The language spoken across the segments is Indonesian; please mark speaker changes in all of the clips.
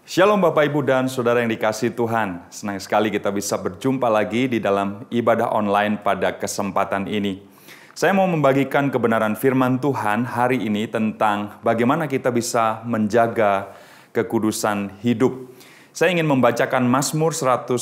Speaker 1: Shalom Bapak Ibu dan Saudara yang dikasihi Tuhan. Senang sekali kita bisa berjumpa lagi di dalam ibadah online pada kesempatan ini. Saya mau membagikan kebenaran firman Tuhan hari ini tentang bagaimana kita bisa menjaga kekudusan hidup. Saya ingin membacakan Mazmur 119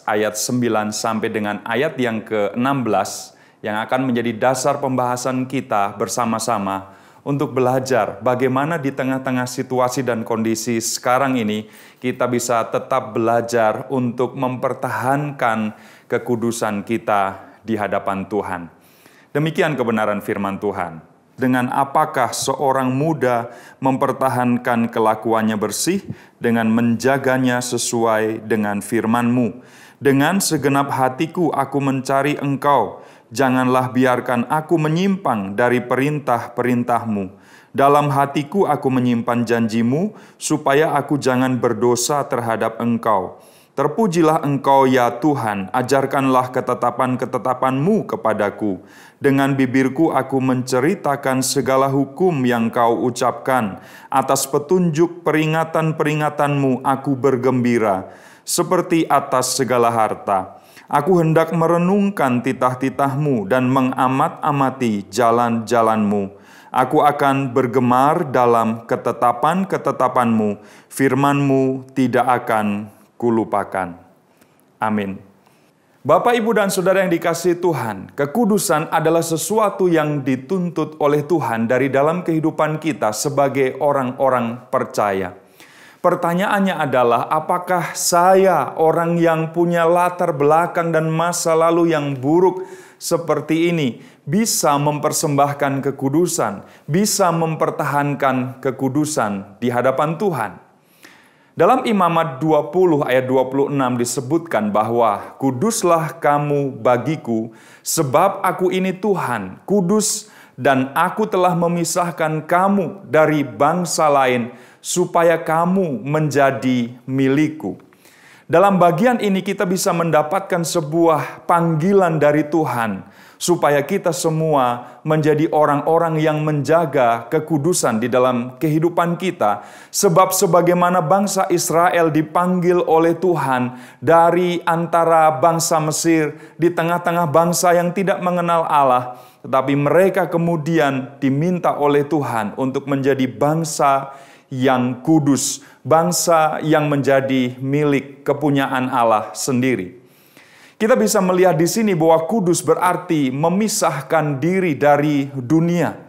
Speaker 1: ayat 9 sampai dengan ayat yang ke-16 yang akan menjadi dasar pembahasan kita bersama-sama untuk belajar bagaimana di tengah-tengah situasi dan kondisi sekarang ini kita bisa tetap belajar untuk mempertahankan kekudusan kita di hadapan Tuhan. Demikian kebenaran firman Tuhan. Dengan apakah seorang muda mempertahankan kelakuannya bersih dengan menjaganya sesuai dengan firman-Mu. Dengan segenap hatiku aku mencari Engkau. Janganlah biarkan aku menyimpang dari perintah-perintah-Mu. Dalam hatiku aku menyimpan janji-Mu, supaya aku jangan berdosa terhadap Engkau. Terpujilah Engkau ya Tuhan, ajarkanlah ketetapan-ketetapan-Mu kepadaku. Dengan bibirku aku menceritakan segala hukum yang Kau ucapkan. Atas petunjuk peringatan-peringatan-Mu aku bergembira, seperti atas segala harta. Aku hendak merenungkan titah-titah-Mu dan mengamat-amati jalan-jalan-Mu. Aku akan bergemar dalam ketetapan-ketetapan-Mu. Firman-Mu tidak akan kulupakan. Amin. Bapak, Ibu, dan Saudara yang dikasihi Tuhan, kekudusan adalah sesuatu yang dituntut oleh Tuhan dari dalam kehidupan kita sebagai orang-orang percaya. Pertanyaannya adalah, apakah saya orang yang punya latar belakang dan masa lalu yang buruk seperti ini bisa mempersembahkan kekudusan, bisa mempertahankan kekudusan di hadapan Tuhan? Dalam Imamat 20 ayat 26 disebutkan bahwa, kuduslah kamu bagiku, sebab aku ini Tuhan, kudus, dan aku telah memisahkan kamu dari bangsa lain, supaya kamu menjadi milikku. Dalam bagian ini kita bisa mendapatkan sebuah panggilan dari Tuhan, supaya kita semua menjadi orang-orang yang menjaga kekudusan di dalam kehidupan kita. Sebab sebagaimana bangsa Israel dipanggil oleh Tuhan dari antara bangsa Mesir, di tengah-tengah bangsa yang tidak mengenal Allah, tetapi mereka kemudian diminta oleh Tuhan untuk menjadi bangsa yang kudus, bangsa yang menjadi milik kepunyaan Allah sendiri. Kita bisa melihat di sini bahwa kudus berarti memisahkan diri dari dunia.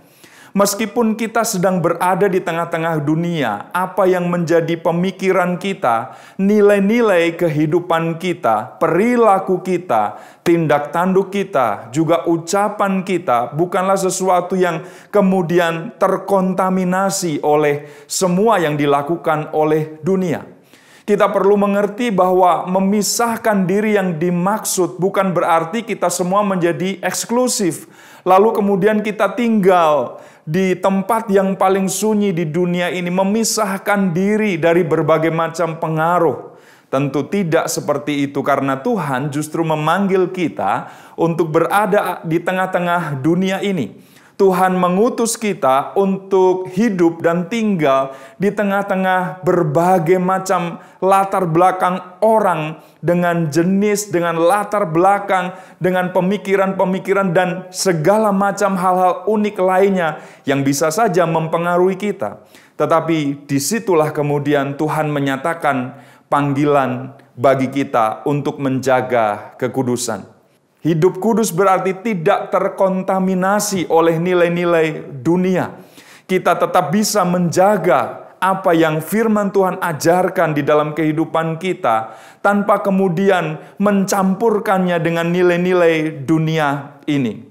Speaker 1: Meskipun kita sedang berada di tengah-tengah dunia, apa yang menjadi pemikiran kita, nilai-nilai kehidupan kita, perilaku kita, tindak tanduk kita, juga ucapan kita bukanlah sesuatu yang kemudian terkontaminasi oleh semua yang dilakukan oleh dunia. Kita perlu mengerti bahwa memisahkan diri yang dimaksud bukan berarti kita semua menjadi eksklusif, lalu kemudian kita tinggal di tempat yang paling sunyi di dunia ini, memisahkan diri dari berbagai macam pengaruh. Tentu tidak seperti itu, karena Tuhan justru memanggil kita untuk berada di tengah-tengah dunia ini. Tuhan mengutus kita untuk hidup dan tinggal di tengah-tengah berbagai macam latar belakang orang, dengan jenis, dengan latar belakang, dengan pemikiran-pemikiran dan segala macam hal-hal unik lainnya yang bisa saja mempengaruhi kita. Tetapi disitulah kemudian Tuhan menyatakan panggilan bagi kita untuk menjaga kekudusan. Hidup kudus berarti tidak terkontaminasi oleh nilai-nilai dunia. Kita tetap bisa menjaga apa yang firman Tuhan ajarkan di dalam kehidupan kita, tanpa kemudian mencampurkannya dengan nilai-nilai dunia ini.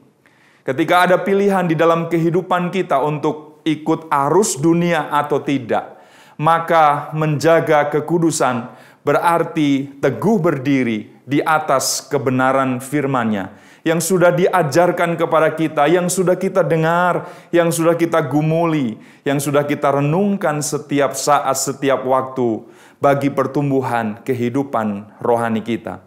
Speaker 1: Ketika ada pilihan di dalam kehidupan kita untuk ikut arus dunia atau tidak, maka menjaga kekudusan berarti teguh berdiri di atas kebenaran firman-Nya yang sudah diajarkan kepada kita, yang sudah kita dengar, yang sudah kita gumuli, yang sudah kita renungkan setiap saat, setiap waktu bagi pertumbuhan kehidupan rohani kita.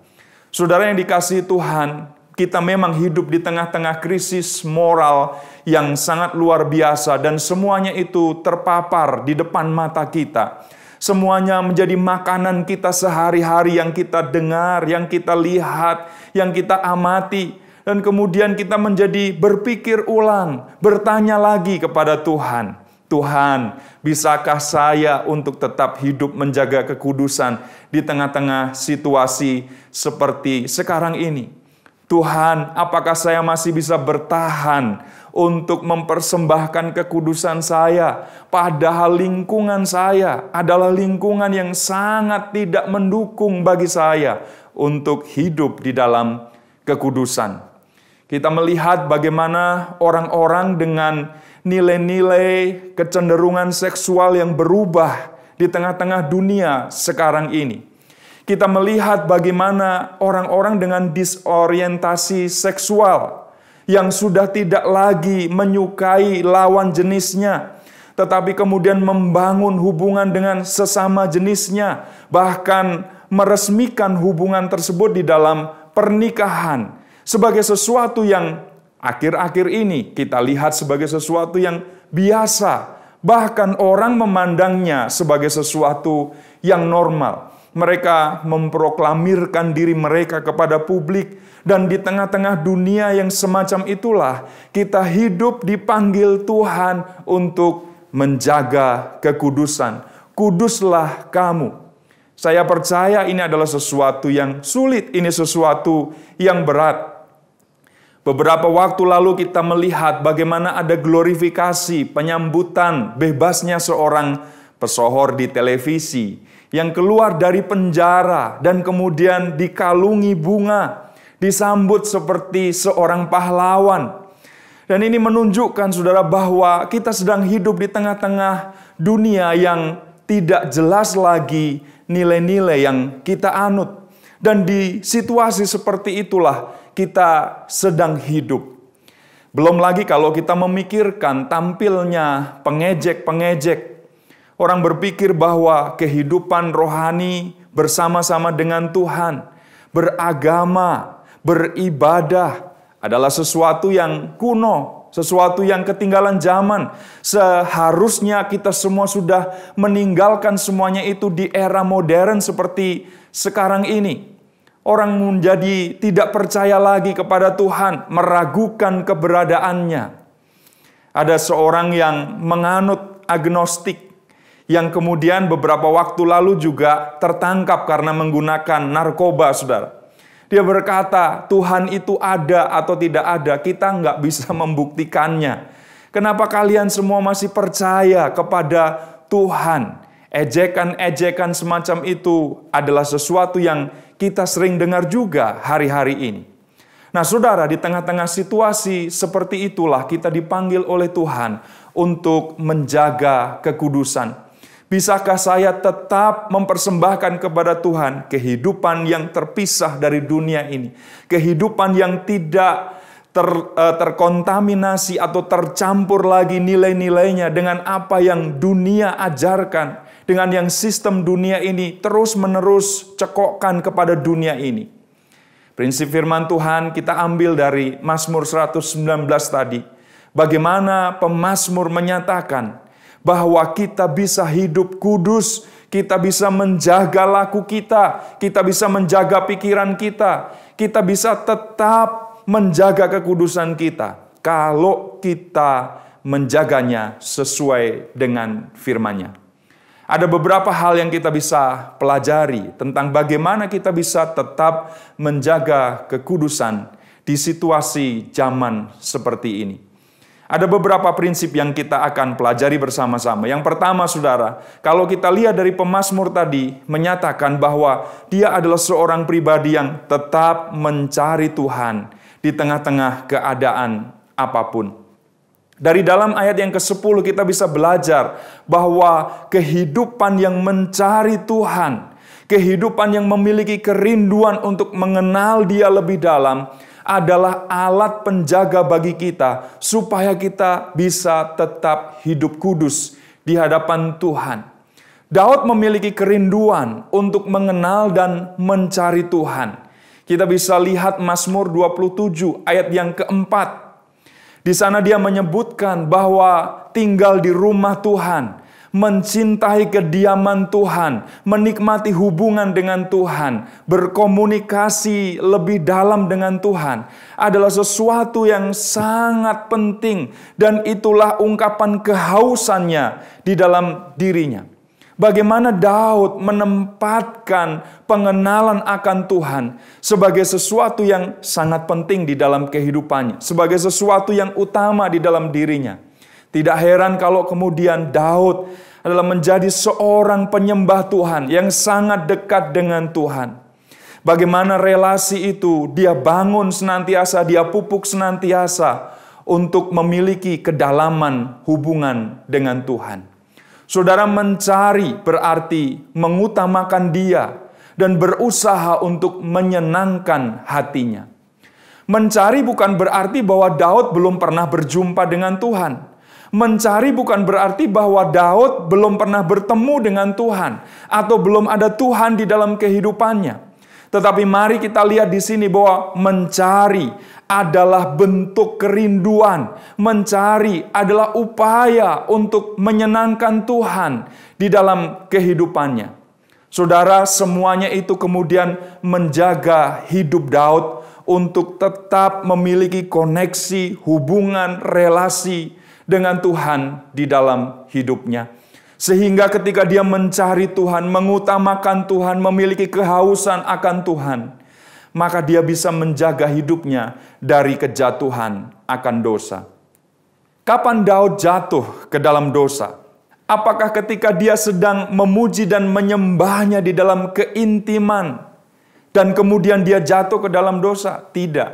Speaker 1: Saudara yang dikasihi Tuhan, kita memang hidup di tengah-tengah krisis moral yang sangat luar biasa dan semuanya itu terpapar di depan mata kita. Semuanya menjadi makanan kita sehari-hari yang kita dengar, yang kita lihat, yang kita amati. Dan kemudian kita menjadi berpikir ulang, bertanya lagi kepada Tuhan. Tuhan, bisakah saya untuk tetap hidup menjaga kekudusan di tengah-tengah situasi seperti sekarang ini? Tuhan, apakah saya masih bisa bertahan untuk mempersembahkan kekudusan saya, padahal lingkungan saya adalah lingkungan yang sangat tidak mendukung bagi saya untuk hidup di dalam kekudusan. Kita melihat bagaimana orang-orang dengan nilai-nilai kecenderungan seksual yang berubah di tengah-tengah dunia sekarang ini. Kita melihat bagaimana orang-orang dengan disorientasi seksual yang sudah tidak lagi menyukai lawan jenisnya, tetapi kemudian membangun hubungan dengan sesama jenisnya, bahkan meresmikan hubungan tersebut di dalam pernikahan sebagai sesuatu yang akhir-akhir ini kita lihat sebagai sesuatu yang biasa, bahkan orang memandangnya sebagai sesuatu yang normal. Mereka memproklamirkan diri mereka kepada publik, dan di tengah-tengah dunia yang semacam itulah kita hidup dipanggil Tuhan untuk menjaga kekudusan. Kuduslah kamu. Saya percaya ini adalah sesuatu yang sulit, ini sesuatu yang berat. Beberapa waktu lalu kita melihat bagaimana ada glorifikasi penyambutan bebasnya seorang pesohor di televisi yang keluar dari penjara dan kemudian dikalungi bunga, disambut seperti seorang pahlawan. Dan ini menunjukkan, saudara, bahwa kita sedang hidup di tengah-tengah dunia yang tidak jelas lagi nilai-nilai yang kita anut. Dan di situasi seperti itulah kita sedang hidup. Belum lagi kalau kita memikirkan tampilnya pengejek-pengejek. Orang berpikir bahwa kehidupan rohani bersama-sama dengan Tuhan, beragama, beribadah adalah sesuatu yang kuno, sesuatu yang ketinggalan zaman. Seharusnya kita semua sudah meninggalkan semuanya itu di era modern seperti sekarang ini. Orang menjadi tidak percaya lagi kepada Tuhan, meragukan keberadaannya. Ada seorang yang menganut agnostik, yang kemudian beberapa waktu lalu juga tertangkap karena menggunakan narkoba, saudara. Dia berkata, Tuhan itu ada atau tidak ada, kita nggak bisa membuktikannya. Kenapa kalian semua masih percaya kepada Tuhan? Ejekan-ejekan semacam itu adalah sesuatu yang kita sering dengar juga hari-hari ini. Nah, saudara, di tengah-tengah situasi seperti itulah kita dipanggil oleh Tuhan untuk menjaga kekudusan. Bisakah saya tetap mempersembahkan kepada Tuhan kehidupan yang terpisah dari dunia ini? Kehidupan yang tidak terkontaminasi atau tercampur lagi nilai-nilainya dengan apa yang dunia ajarkan. Dengan yang sistem dunia ini terus-menerus cekokkan kepada dunia ini. Prinsip firman Tuhan kita ambil dari Mazmur 119 tadi. Bagaimana pemazmur menyatakan bahwa kita bisa hidup kudus, kita bisa menjaga laku kita bisa menjaga pikiran kita bisa tetap menjaga kekudusan kita kalau kita menjaganya sesuai dengan firman-Nya. Ada beberapa hal yang kita bisa pelajari tentang bagaimana kita bisa tetap menjaga kekudusan di situasi zaman seperti ini. Ada beberapa prinsip yang kita akan pelajari bersama-sama. Yang pertama, saudara, kalau kita lihat dari pemazmur tadi, menyatakan bahwa dia adalah seorang pribadi yang tetap mencari Tuhan di tengah-tengah keadaan apapun. Dari dalam ayat yang ke-10 kita bisa belajar bahwa kehidupan yang mencari Tuhan, kehidupan yang memiliki kerinduan untuk mengenal Dia lebih dalam, adalah alat penjaga bagi kita supaya kita bisa tetap hidup kudus di hadapan Tuhan. Daud memiliki kerinduan untuk mengenal dan mencari Tuhan. Kita bisa lihat Mazmur 27 ayat yang keempat. Di sana dia menyebutkan bahwa tinggal di rumah Tuhan, mencintai kediaman Tuhan, menikmati hubungan dengan Tuhan, berkomunikasi lebih dalam dengan Tuhan adalah sesuatu yang sangat penting, dan itulah ungkapan kehausannya di dalam dirinya. Bagaimana Daud menempatkan pengenalan akan Tuhan sebagai sesuatu yang sangat penting di dalam kehidupannya, sebagai sesuatu yang utama di dalam dirinya. Tidak heran kalau kemudian Daud adalah menjadi seorang penyembah Tuhan yang sangat dekat dengan Tuhan. Bagaimana relasi itu dia bangun senantiasa, dia pupuk senantiasa untuk memiliki kedalaman hubungan dengan Tuhan. Saudara, mencari berarti mengutamakan Dia dan berusaha untuk menyenangkan hatinya. Mencari bukan berarti bahwa Daud belum pernah berjumpa dengan Tuhan. Mencari bukan berarti bahwa Daud belum pernah bertemu dengan Tuhan atau belum ada Tuhan di dalam kehidupannya. Tetapi mari kita lihat di sini bahwa mencari adalah bentuk kerinduan. Mencari adalah upaya untuk menyenangkan Tuhan di dalam kehidupannya. Saudara, semuanya itu kemudian menjaga hidup Daud untuk tetap memiliki koneksi, hubungan, relasi dengan Tuhan di dalam hidupnya. Sehingga ketika dia mencari Tuhan, mengutamakan Tuhan, memiliki kehausan akan Tuhan, maka dia bisa menjaga hidupnya dari kejatuhan akan dosa. Kapan Daud jatuh ke dalam dosa? Apakah ketika dia sedang memuji dan menyembahnya di dalam keintiman, dan kemudian dia jatuh ke dalam dosa? Tidak.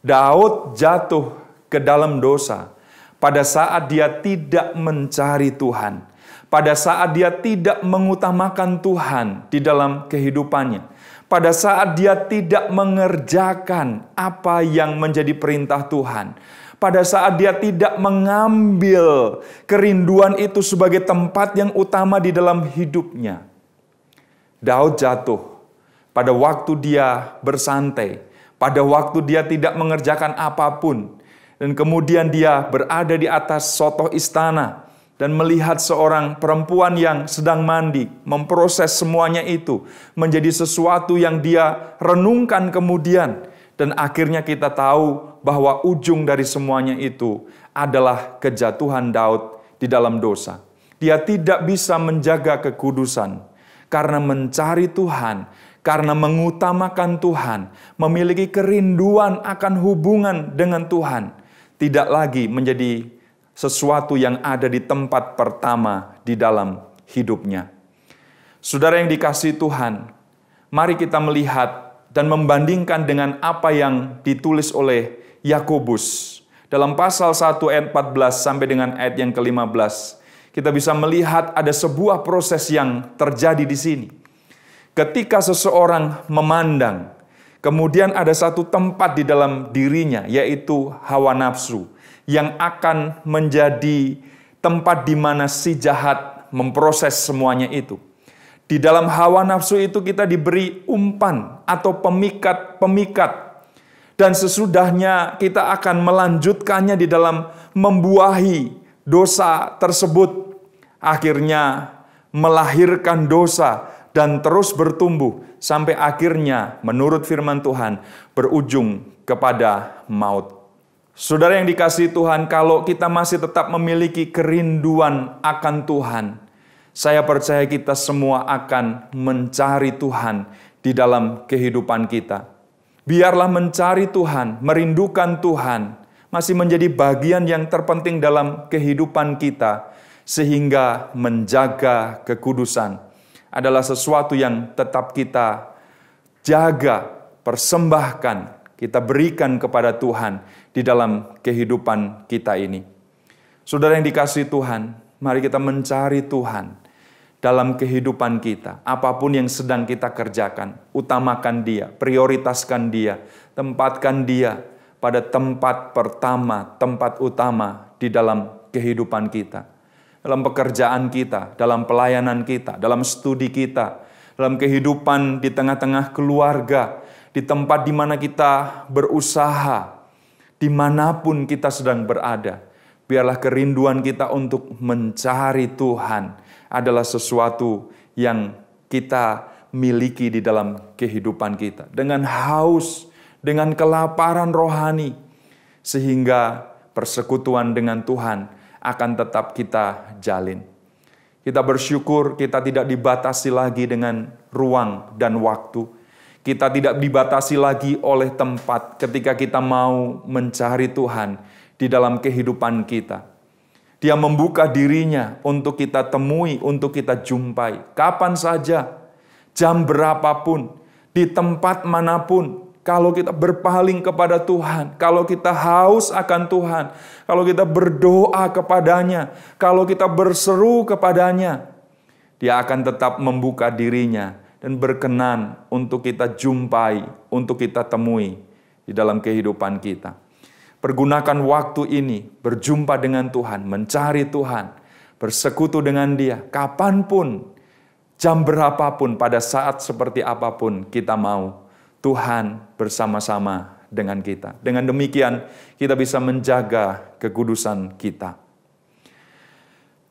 Speaker 1: Daud jatuh ke dalam dosa pada saat dia tidak mencari Tuhan. Pada saat dia tidak mengutamakan Tuhan di dalam kehidupannya. Pada saat dia tidak mengerjakan apa yang menjadi perintah Tuhan. Pada saat dia tidak mengambil kerinduan itu sebagai tempat yang utama di dalam hidupnya. Daud jatuh pada waktu dia bersantai. Pada waktu dia tidak mengerjakan apapun. Dan kemudian dia berada di atas sotoh istana dan melihat seorang perempuan yang sedang mandi, memproses semuanya itu menjadi sesuatu yang dia renungkan kemudian. Dan akhirnya kita tahu bahwa ujung dari semuanya itu adalah kejatuhan Daud di dalam dosa. Dia tidak bisa menjaga kekudusan karena mencari Tuhan, karena mengutamakan Tuhan, memiliki kerinduan akan hubungan dengan Tuhan, tidak lagi menjadi sesuatu yang ada di tempat pertama di dalam hidupnya. Saudara yang dikasihi Tuhan, mari kita melihat dan membandingkan dengan apa yang ditulis oleh Yakobus. Dalam pasal 1 ayat 14 sampai dengan ayat yang ke-15, kita bisa melihat ada sebuah proses yang terjadi di sini. Ketika seseorang memandang, kemudian ada satu tempat di dalam dirinya, yaitu hawa nafsu, yang akan menjadi tempat di mana si jahat memproses semuanya itu. Di dalam hawa nafsu itu kita diberi umpan atau pemikat-pemikat. Dan sesudahnya kita akan melanjutkannya di dalam membuahi dosa tersebut. Akhirnya melahirkan dosa dan terus bertumbuh sampai akhirnya menurut firman Tuhan berujung kepada maut. Saudara yang dikasihi Tuhan, kalau kita masih tetap memiliki kerinduan akan Tuhan, saya percaya kita semua akan mencari Tuhan di dalam kehidupan kita. Biarlah mencari Tuhan, merindukan Tuhan, masih menjadi bagian yang terpenting dalam kehidupan kita, sehingga menjaga kekudusan adalah sesuatu yang tetap kita jaga, persembahkan, kita berikan kepada Tuhan di dalam kehidupan kita ini. Saudara yang dikasihi Tuhan, mari kita mencari Tuhan dalam kehidupan kita. Apapun yang sedang kita kerjakan, utamakan Dia, prioritaskan Dia, tempatkan Dia pada tempat pertama, tempat utama di dalam kehidupan kita. Dalam pekerjaan kita, dalam pelayanan kita, dalam studi kita, dalam kehidupan di tengah-tengah keluarga, di tempat di mana kita berusaha, dimanapun kita sedang berada. Biarlah kerinduan kita untuk mencari Tuhan adalah sesuatu yang kita miliki di dalam kehidupan kita. Dengan haus, dengan kelaparan rohani, sehingga persekutuan dengan Tuhan akan tetap kita jalin. Kita bersyukur kita tidak dibatasi lagi dengan ruang dan waktu. Kita tidak dibatasi lagi oleh tempat ketika kita mau mencari Tuhan di dalam kehidupan kita. Dia membuka dirinya untuk kita temui, untuk kita jumpai. Kapan saja, jam berapapun, di tempat manapun. Kalau kita berpaling kepada Tuhan, kalau kita haus akan Tuhan, kalau kita berdoa kepadanya, kalau kita berseru kepadanya, Dia akan tetap membuka dirinya dan berkenan untuk kita jumpai, untuk kita temui di dalam kehidupan kita. Pergunakan waktu ini, berjumpa dengan Tuhan, mencari Tuhan, bersekutu dengan Dia, kapanpun, jam berapapun, pada saat seperti apapun kita mau. Tuhan bersama-sama dengan kita. Dengan demikian, kita bisa menjaga kekudusan kita.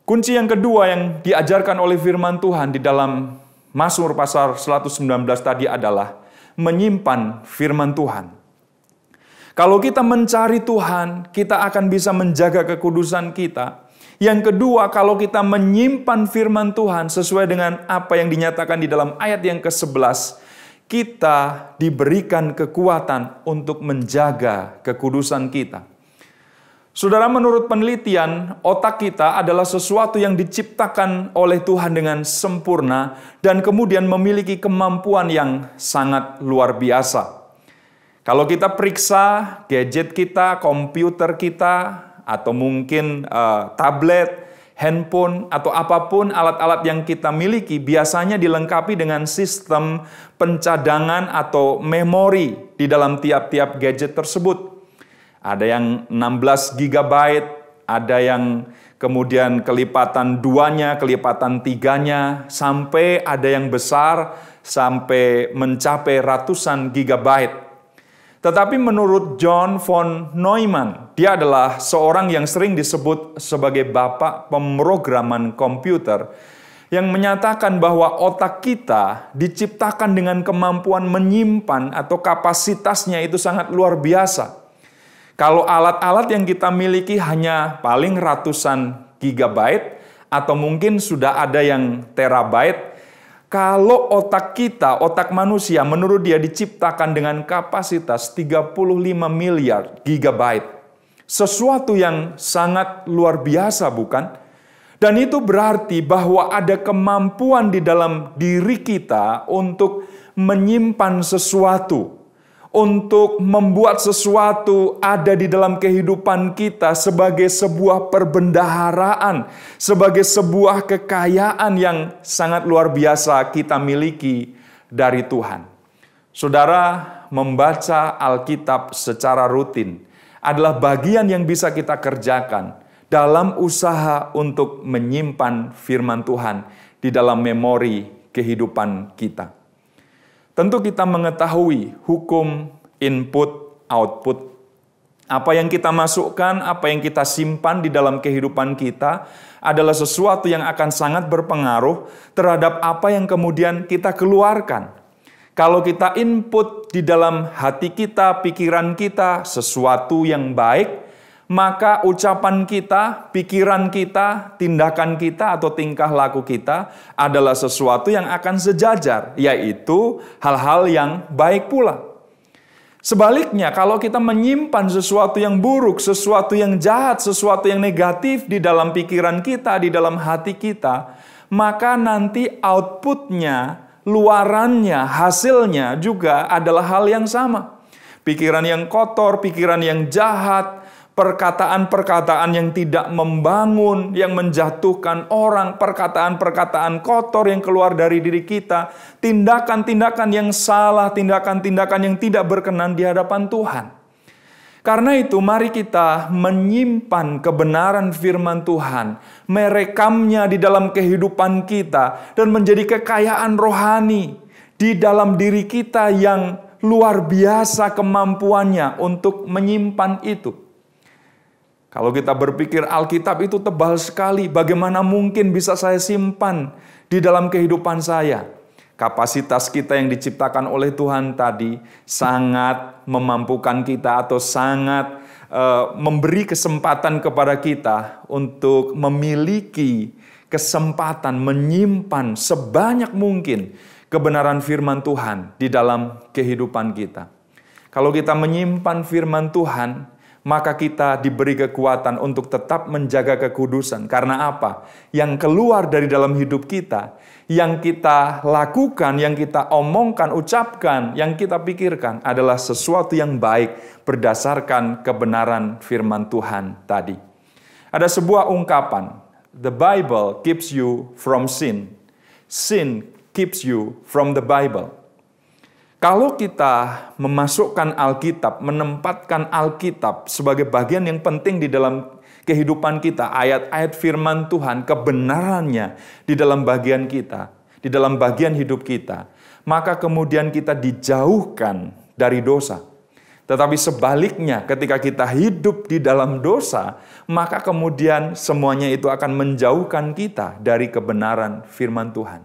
Speaker 1: Kunci yang kedua yang diajarkan oleh firman Tuhan di dalam Mazmur pasal 119 tadi adalah menyimpan firman Tuhan. Kalau kita mencari Tuhan, kita akan bisa menjaga kekudusan kita. Yang kedua, kalau kita menyimpan firman Tuhan sesuai dengan apa yang dinyatakan di dalam ayat yang ke-11, kita diberikan kekuatan untuk menjaga kekudusan kita. Saudara, menurut penelitian, otak kita adalah sesuatu yang diciptakan oleh Tuhan dengan sempurna dan kemudian memiliki kemampuan yang sangat luar biasa. Kalau kita periksa gadget kita, komputer kita, atau mungkin tablet, handphone, atau apapun alat-alat yang kita miliki biasanya dilengkapi dengan sistem pencadangan atau memori di dalam tiap-tiap gadget tersebut. Ada yang 16 GB, ada yang kemudian kelipatan 2-nya, kelipatan 3-nya, sampai ada yang besar sampai mencapai ratusan gigabyte. Tetapi menurut John von Neumann, dia adalah seorang yang sering disebut sebagai bapak pemrograman komputer, yang menyatakan bahwa otak kita diciptakan dengan kemampuan menyimpan atau kapasitasnya itu sangat luar biasa. Kalau alat-alat yang kita miliki hanya paling ratusan gigabyte, atau mungkin sudah ada yang terabyte, kalau otak kita, otak manusia, menurut dia diciptakan dengan kapasitas 35 miliar gigabyte. Sesuatu yang sangat luar biasa, bukan? Dan itu berarti bahwa ada kemampuan di dalam diri kita untuk menyimpan sesuatu, untuk membuat sesuatu ada di dalam kehidupan kita sebagai sebuah perbendaharaan, sebagai sebuah kekayaan yang sangat luar biasa kita miliki dari Tuhan. Saudara, membaca Alkitab secara rutin adalah bagian yang bisa kita kerjakan dalam usaha untuk menyimpan firman Tuhan di dalam memori kehidupan kita. Tentu kita mengetahui hukum input-output. Apa yang kita masukkan, apa yang kita simpan di dalam kehidupan kita adalah sesuatu yang akan sangat berpengaruh terhadap apa yang kemudian kita keluarkan. Kalau kita input di dalam hati kita, pikiran kita, sesuatu yang baik, maka ucapan kita, pikiran kita, tindakan kita, atau tingkah laku kita adalah sesuatu yang akan sejajar, yaitu hal-hal yang baik pula. Sebaliknya, kalau kita menyimpan sesuatu yang buruk, sesuatu yang jahat, sesuatu yang negatif di dalam pikiran kita, di dalam hati kita, maka nanti outputnya, luarannya, hasilnya juga adalah hal yang sama. Pikiran yang kotor, pikiran yang jahat, perkataan-perkataan yang tidak membangun, yang menjatuhkan orang, perkataan-perkataan kotor yang keluar dari diri kita, tindakan-tindakan yang salah, tindakan-tindakan yang tidak berkenan di hadapan Tuhan. Karena itu, mari kita menyimpan kebenaran firman Tuhan, merekamnya di dalam kehidupan kita, dan menjadi kekayaan rohani di dalam diri kita yang luar biasa kemampuannya untuk menyimpan itu. Kalau kita berpikir Alkitab itu tebal sekali, bagaimana mungkin bisa saya simpan di dalam kehidupan saya? Kapasitas kita yang diciptakan oleh Tuhan tadi sangat memampukan kita atau sangat memberi kesempatan kepada kita untuk memiliki kesempatan menyimpan sebanyak mungkin kebenaran firman Tuhan di dalam kehidupan kita. Kalau kita menyimpan firman Tuhan, maka kita diberi kekuatan untuk tetap menjaga kekudusan. Karena apa? Yang keluar dari dalam hidup kita, yang kita lakukan, yang kita omongkan, ucapkan, yang kita pikirkan adalah sesuatu yang baik berdasarkan kebenaran firman Tuhan tadi. Ada sebuah ungkapan, the Bible keeps you from sin. Sin keeps you from the Bible. Kalau kita memasukkan Alkitab, menempatkan Alkitab sebagai bagian yang penting di dalam kehidupan kita, ayat-ayat firman Tuhan, kebenarannya di dalam bagian kita, di dalam bagian hidup kita, maka kemudian kita dijauhkan dari dosa. Tetapi sebaliknya, ketika kita hidup di dalam dosa, maka kemudian semuanya itu akan menjauhkan kita dari kebenaran firman Tuhan.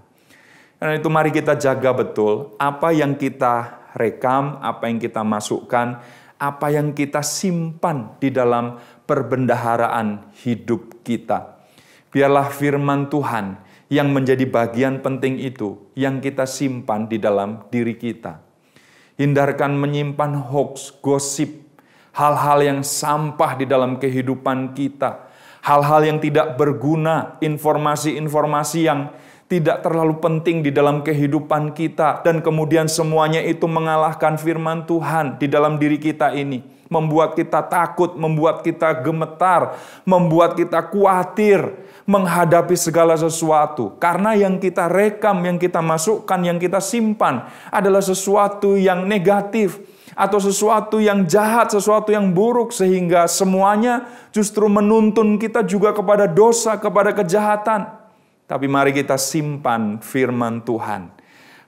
Speaker 1: Karena itu mari kita jaga betul apa yang kita rekam, apa yang kita masukkan, apa yang kita simpan di dalam perbendaharaan hidup kita. Biarlah firman Tuhan yang menjadi bagian penting itu yang kita simpan di dalam diri kita. Hindarkan menyimpan hoax, gosip, hal-hal yang sampah di dalam kehidupan kita. Hal-hal yang tidak berguna, informasi-informasi yang tidak terlalu penting di dalam kehidupan kita, dan kemudian semuanya itu mengalahkan firman Tuhan di dalam diri kita ini, membuat kita takut, membuat kita gemetar, membuat kita khawatir menghadapi segala sesuatu. Karena yang kita rekam, yang kita masukkan, yang kita simpan adalah sesuatu yang negatif, atau sesuatu yang jahat, sesuatu yang buruk, sehingga semuanya justru menuntun kita juga kepada dosa, kepada kejahatan. Tapi mari kita simpan firman Tuhan.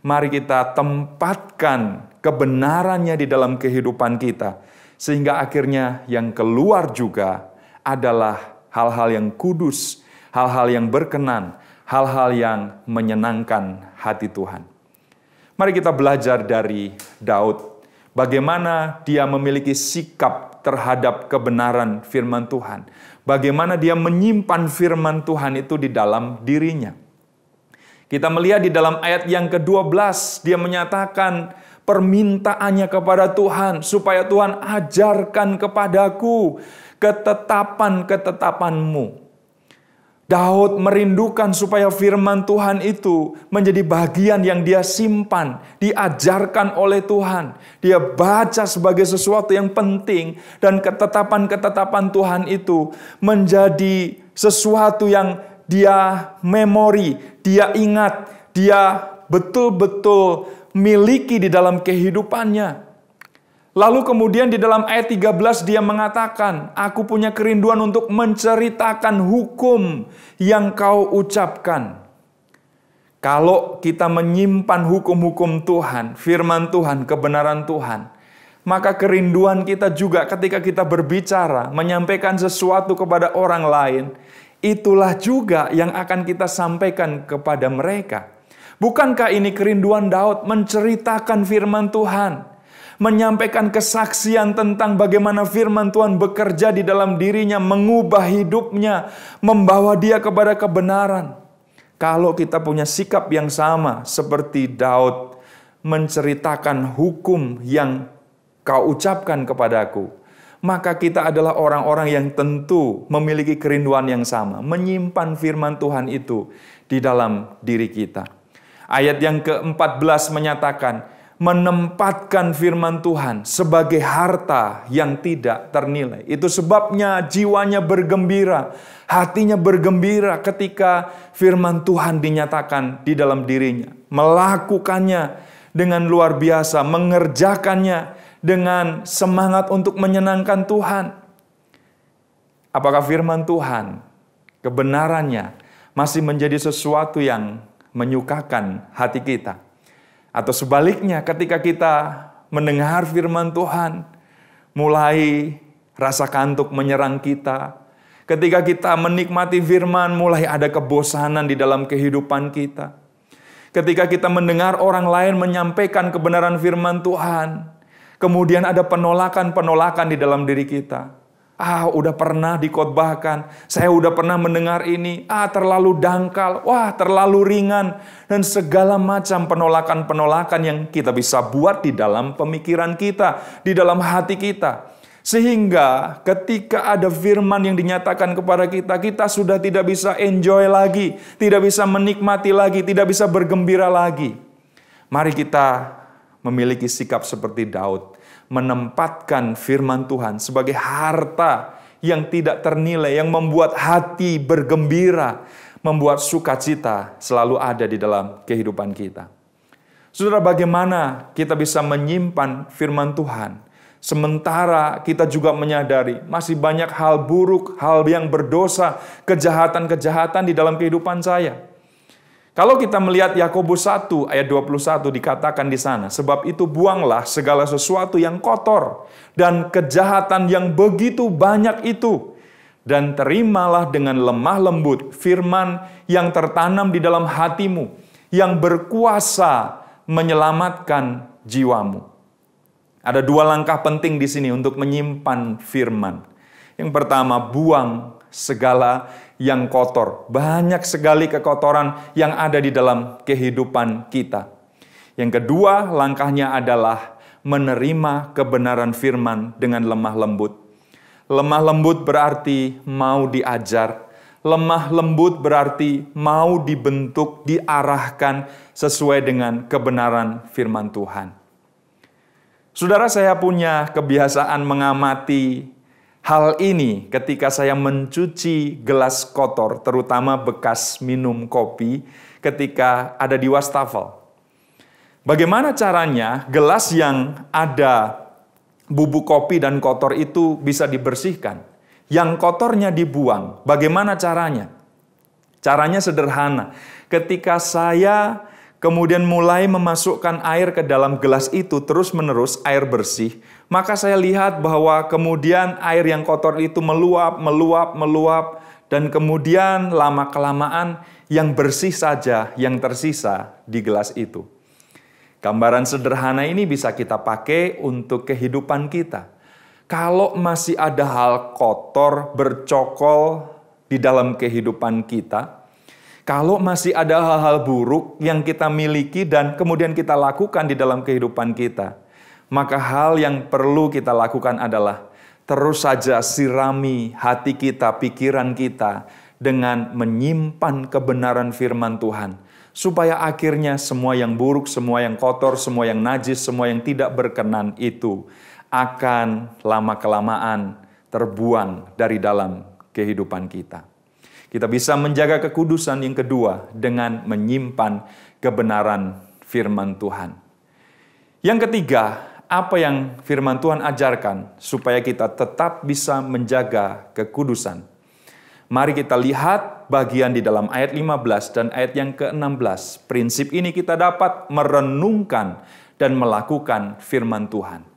Speaker 1: Mari kita tempatkan kebenarannya di dalam kehidupan kita. Sehingga akhirnya yang keluar juga adalah hal-hal yang kudus, hal-hal yang berkenan, hal-hal yang menyenangkan hati Tuhan. Mari kita belajar dari Daud. Bagaimana dia memiliki sikap terhadap kebenaran firman Tuhan. Bagaimana dia menyimpan firman Tuhan itu di dalam dirinya. Kita melihat di dalam ayat yang ke-12, dia menyatakan permintaannya kepada Tuhan, supaya Tuhan ajarkan kepadaku ketetapan-ketetapanmu. Daud merindukan supaya firman Tuhan itu menjadi bagian yang dia simpan, diajarkan oleh Tuhan. Dia baca sebagai sesuatu yang penting, dan ketetapan-ketetapan Tuhan itu menjadi sesuatu yang dia memori, dia ingat, dia betul-betul miliki di dalam kehidupannya. Lalu kemudian di dalam ayat 13 dia mengatakan, aku punya kerinduan untuk menceritakan hukum yang kau ucapkan. Kalau kita menyimpan hukum-hukum Tuhan, firman Tuhan, kebenaran Tuhan, maka kerinduan kita juga ketika kita berbicara, menyampaikan sesuatu kepada orang lain, itulah juga yang akan kita sampaikan kepada mereka. Bukankah ini kerinduan Daud, menceritakan firman Tuhan? Menyampaikan kesaksian tentang bagaimana firman Tuhan bekerja di dalam dirinya, mengubah hidupnya, membawa dia kepada kebenaran. Kalau kita punya sikap yang sama seperti Daud, menceritakan hukum yang kau ucapkan kepadaku, maka kita adalah orang-orang yang tentu memiliki kerinduan yang sama, menyimpan firman Tuhan itu di dalam diri kita. Ayat yang ke-14 menyatakan, menempatkan firman Tuhan sebagai harta yang tidak ternilai. Itu sebabnya jiwanya bergembira, hatinya bergembira ketika firman Tuhan dinyatakan di dalam dirinya. Melakukannya dengan luar biasa, mengerjakannya dengan semangat untuk menyenangkan Tuhan. Apakah firman Tuhan, kebenarannya masih menjadi sesuatu yang menyukakan hati kita? Atau sebaliknya, ketika kita mendengar firman Tuhan, mulai rasa kantuk menyerang kita. Ketika kita menikmati firman, mulai ada kebosanan di dalam kehidupan kita. Ketika kita mendengar orang lain menyampaikan kebenaran firman Tuhan, kemudian ada penolakan-penolakan di dalam diri kita. Udah pernah dikhotbahkan, saya udah pernah mendengar ini, terlalu dangkal, terlalu ringan, dan segala macam penolakan-penolakan yang kita bisa buat di dalam pemikiran kita, di dalam hati kita. Sehingga ketika ada firman yang dinyatakan kepada kita, kita sudah tidak bisa enjoy lagi, tidak bisa menikmati lagi, tidak bisa bergembira lagi. Mari kita memiliki sikap seperti Daud, menempatkan firman Tuhan sebagai harta yang tidak ternilai, yang membuat hati bergembira, membuat sukacita selalu ada di dalam kehidupan kita. Saudara, bagaimana kita bisa menyimpan firman Tuhan? Sementara kita juga menyadari masih banyak hal buruk, hal yang berdosa, kejahatan-kejahatan di dalam kehidupan saya. Kalau kita melihat Yakobus 1 ayat 21 dikatakan di sana, sebab itu buanglah segala sesuatu yang kotor dan kejahatan yang begitu banyak itu, dan terimalah dengan lemah lembut firman yang tertanam di dalam hatimu, yang berkuasa menyelamatkan jiwamu. Ada dua langkah penting di sini untuk menyimpan firman. Yang pertama, buang segala yang kotor. Banyak sekali kekotoran yang ada di dalam kehidupan kita. Yang kedua, langkahnya adalah menerima kebenaran firman dengan lemah lembut. Lemah lembut berarti mau diajar. Lemah lembut berarti mau dibentuk, diarahkan sesuai dengan kebenaran firman Tuhan. Saudara, saya punya kebiasaan mengamati hal ini ketika saya mencuci gelas kotor, terutama bekas minum kopi ketika ada di wastafel. Bagaimana caranya gelas yang ada bubuk kopi dan kotor itu bisa dibersihkan? Yang kotornya dibuang. Bagaimana caranya? Caranya sederhana. Ketika saya kemudian mulai memasukkan air ke dalam gelas itu terus-menerus air bersih, maka saya lihat bahwa kemudian air yang kotor itu meluap, dan kemudian lama-kelamaan yang bersih saja yang tersisa di gelas itu. Gambaran sederhana ini bisa kita pakai untuk kehidupan kita. Kalau masih ada hal kotor, bercokol di dalam kehidupan kita, kalau masih ada hal-hal buruk yang kita miliki dan kemudian kita lakukan di dalam kehidupan kita, maka hal yang perlu kita lakukan adalah terus saja sirami hati kita, pikiran kita dengan menyimpan kebenaran firman Tuhan. Supaya akhirnya semua yang buruk, semua yang kotor, semua yang najis, semua yang tidak berkenan itu akan lama-kelamaan terbuang dari dalam kehidupan kita. Kita bisa menjaga kekudusan yang kedua dengan menyimpan kebenaran firman Tuhan. Yang ketiga, apa yang firman Tuhan ajarkan supaya kita tetap bisa menjaga kekudusan. Mari kita lihat bagian di dalam ayat 15 dan ayat yang ke-16. Prinsip ini kita dapat merenungkan dan melakukan firman Tuhan.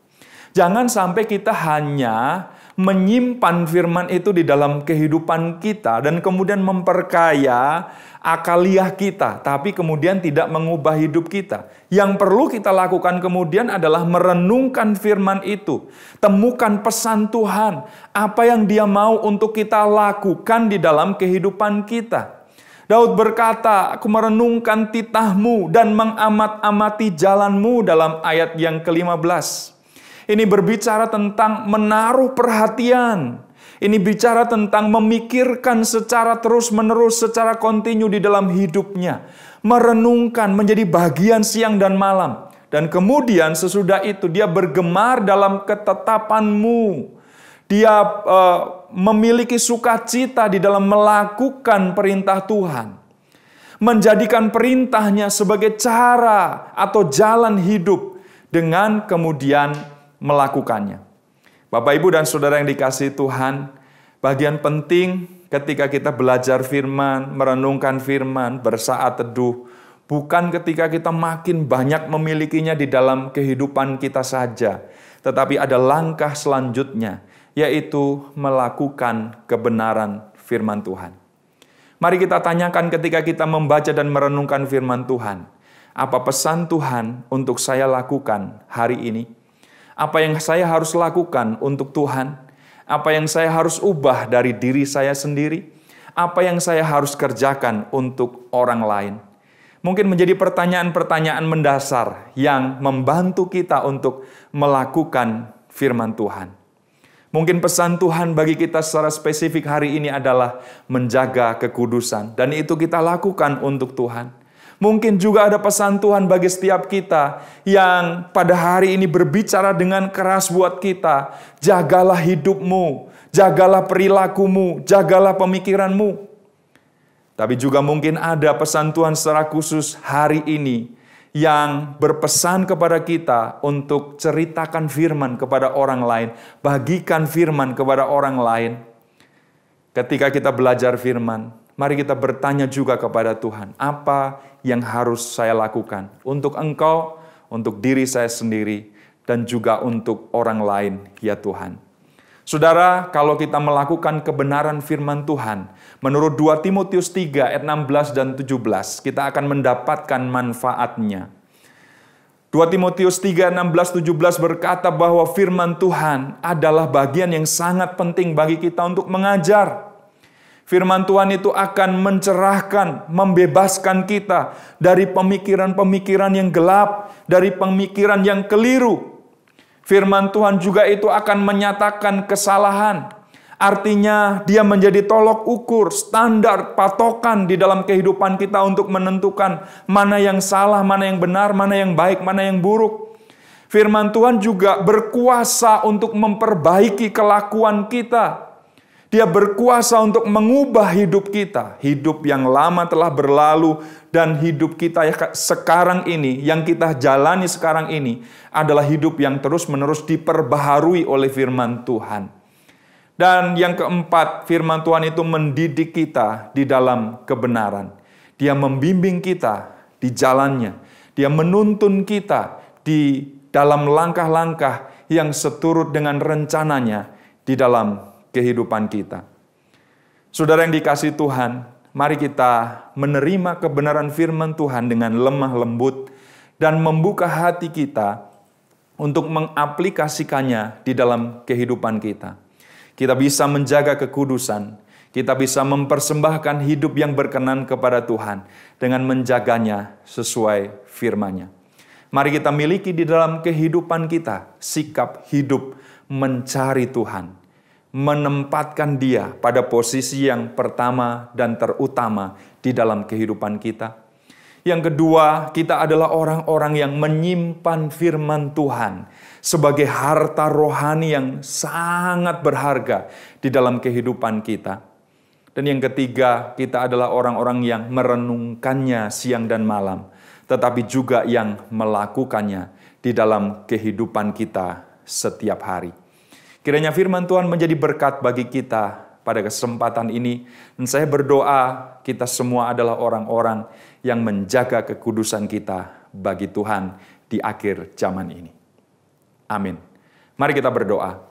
Speaker 1: Jangan sampai kita hanya menyimpan firman itu di dalam kehidupan kita dan kemudian memperkaya akaliah kita, tapi kemudian tidak mengubah hidup kita. Yang perlu kita lakukan kemudian adalah merenungkan firman itu. Temukan pesan Tuhan, apa yang Dia mau untuk kita lakukan di dalam kehidupan kita. Daud berkata, aku merenungkan titahmu dan mengamat-amati jalanmu dalam ayat yang ke-15. Ini berbicara tentang menaruh perhatian. Ini bicara tentang memikirkan secara terus-menerus, secara kontinu di dalam hidupnya. Merenungkan menjadi bagian siang dan malam. Dan kemudian sesudah itu dia bergemar dalam ketetapanmu. Dia memiliki sukacita di dalam melakukan perintah Tuhan. Menjadikan perintahnya sebagai cara atau jalan hidup dengan kemudian melakukannya. Bapak, Ibu, dan Saudara yang dikasihi Tuhan, bagian penting ketika kita belajar firman, merenungkan firman, bersaat teduh, bukan ketika kita makin banyak memilikinya di dalam kehidupan kita saja, tetapi ada langkah selanjutnya, yaitu melakukan kebenaran firman Tuhan. Mari kita tanyakan ketika kita membaca dan merenungkan firman Tuhan, apa pesan Tuhan untuk saya lakukan hari ini? Apa yang saya harus lakukan untuk Tuhan? Apa yang saya harus ubah dari diri saya sendiri? Apa yang saya harus kerjakan untuk orang lain? Mungkin menjadi pertanyaan-pertanyaan mendasar yang membantu kita untuk melakukan firman Tuhan. Mungkin pesan Tuhan bagi kita secara spesifik hari ini adalah menjaga kekudusan. Dan itu kita lakukan untuk Tuhan. Mungkin juga ada pesan Tuhan bagi setiap kita yang pada hari ini berbicara dengan keras buat kita. Jagalah hidupmu, jagalah perilakumu, jagalah pemikiranmu. Tapi juga mungkin ada pesan Tuhan secara khusus hari ini yang berpesan kepada kita untuk ceritakan firman kepada orang lain, bagikan firman kepada orang lain. Ketika kita belajar firman, mari kita bertanya juga kepada Tuhan, apa yang harus saya lakukan untuk Engkau, untuk diri saya sendiri, dan juga untuk orang lain, ya Tuhan. Saudara, kalau kita melakukan kebenaran firman Tuhan, menurut 2 Timotius 3 ayat 16 dan 17, kita akan mendapatkan manfaatnya. 2 Timotius 3, 16, 17 berkata bahwa firman Tuhan adalah bagian yang sangat penting bagi kita untuk mengajar. Firman Tuhan itu akan mencerahkan, membebaskan kita dari pemikiran-pemikiran yang gelap, dari pemikiran yang keliru. Firman Tuhan juga itu akan menyatakan kesalahan. Artinya dia menjadi tolok ukur, standar, patokan di dalam kehidupan kita untuk menentukan mana yang salah, mana yang benar, mana yang baik, mana yang buruk. Firman Tuhan juga berkuasa untuk memperbaiki kelakuan kita. Dia berkuasa untuk mengubah hidup kita. Hidup yang lama telah berlalu dan hidup kita sekarang ini, yang kita jalani sekarang ini adalah hidup yang terus-menerus diperbaharui oleh firman Tuhan. Dan yang keempat, firman Tuhan itu mendidik kita di dalam kebenaran. Dia membimbing kita di jalannya. Dia menuntun kita di dalam langkah-langkah yang seturut dengan rencananya di dalam kehidupan kita. Saudara yang dikasihi Tuhan, mari kita menerima kebenaran firman Tuhan dengan lemah lembut dan membuka hati kita untuk mengaplikasikannya di dalam kehidupan kita. Kita bisa menjaga kekudusan, kita bisa mempersembahkan hidup yang berkenan kepada Tuhan dengan menjaganya sesuai firman-Nya. Mari kita miliki di dalam kehidupan kita sikap hidup mencari Tuhan, menempatkan Dia pada posisi yang pertama dan terutama di dalam kehidupan kita. Yang kedua, kita adalah orang-orang yang menyimpan firman Tuhan sebagai harta rohani yang sangat berharga di dalam kehidupan kita. Dan yang ketiga, kita adalah orang-orang yang merenungkannya siang dan malam, tetapi juga yang melakukannya di dalam kehidupan kita setiap hari. Kiranya firman Tuhan menjadi berkat bagi kita pada kesempatan ini. Dan saya berdoa kita semua adalah orang-orang yang menjaga kekudusan kita bagi Tuhan di akhir zaman ini. Amin. Mari kita berdoa.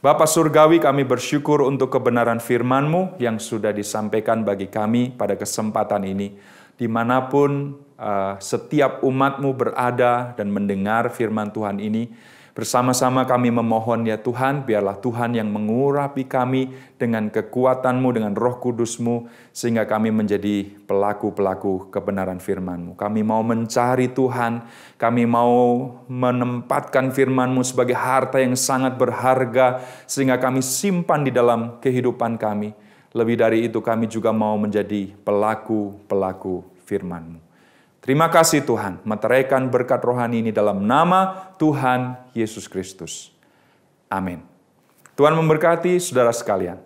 Speaker 1: Bapa Surgawi, kami bersyukur untuk kebenaran firman-Mu yang sudah disampaikan bagi kami pada kesempatan ini. Dimanapun setiap umat-Mu berada dan mendengar firman Tuhan ini, bersama-sama kami memohon ya Tuhan, biarlah Tuhan yang mengurapi kami dengan kekuatan-Mu, dengan Roh Kudus-Mu, sehingga kami menjadi pelaku-pelaku kebenaran firman-Mu. Kami mau mencari Tuhan, kami mau menempatkan firman-Mu sebagai harta yang sangat berharga, sehingga kami simpan di dalam kehidupan kami. Lebih dari itu kami juga mau menjadi pelaku-pelaku firman-Mu. Terima kasih Tuhan, meteraikan berkat rohani ini dalam nama Tuhan Yesus Kristus. Amin. Tuhan memberkati saudara sekalian.